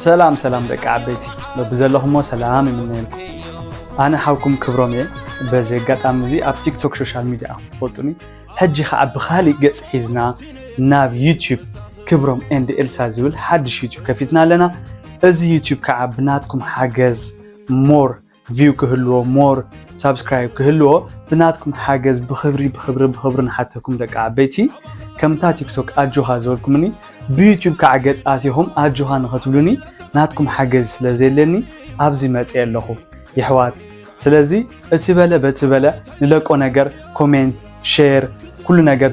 سلام دقة عبيتي ببزلهم سلام منكم أنا حاوكم كبرمي بزي قطعم زي أب تيك توك سوشيال ميديا فوتوني حجي خعب خالي قص حيزنا ناب يوتيوب كبرم اند إلسا زول حدش يوتيوب كفيتنا لنا ازي يوتيوب كعبناتكم حاجز مور فيو كهلو مور سبسكرايب كهلو بناتكم حاجز بخبر نحتكم دقة عبيتي كمتا تيك توك أجوها زولكمني بيوتيوب كعجز آتيهم أجوها نختلوني ناتكم حاجز لزيلني أبزي ماتي اللهو يحوات سلازي بتبلا نلاقو نجر كومنت شير كل نجر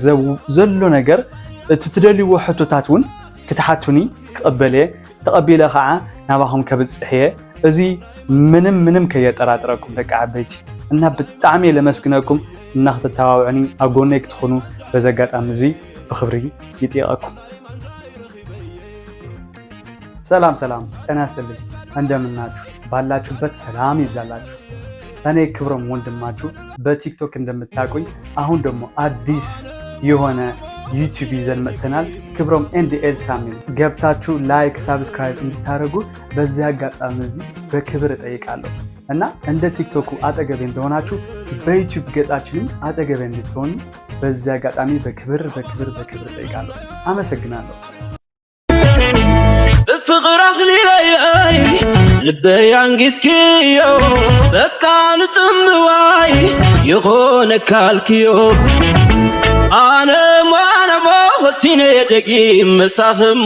زلو نجر تتدلي وحتو تاتون كتحتوني تقبله خاعة نباهم كبزحية ازي منم كيتراتراكم دك عبيتي إنها بتعمي لمسكناكم ناخذ التواوعني أقولنك تخونوا بزقات أمزي بخبري يتيقاكم سلام أنا سلي عندما ناتشو ባላችሁበት ሰላም ይዛላችሁ እኔ ክብሮም ወንድማችሁ በቲክቶክ እንደምታውቁኝ አሁን ደግሞ አዲስ የሆነ ዩቲዩብ ይዘን መጥተናል ክብሮም ኤንድ ኤልሳ ሚል ገብታችሁ ላይክ ሰብስክራይብ እንድታደርጉ በዚህ አጋጣሚ በክብር እጠይቃለሁ እና እንደ ቲክቶኩ አጠገቤ እንደሆናችሁ በዩቲዩብ ገጻችንም አጠገቤ እንድትሆኑ በዚህ አጋጣሚ በክብር እጠይቃለሁ አመሰግናለሁ ፍቅር አክሊላይ ልበይ አንግስኪዮ በቃ ንጽምዋይ የሆነ ካልኪዮ አነ ማነ ሞሲኔ ደቂ መሳፍም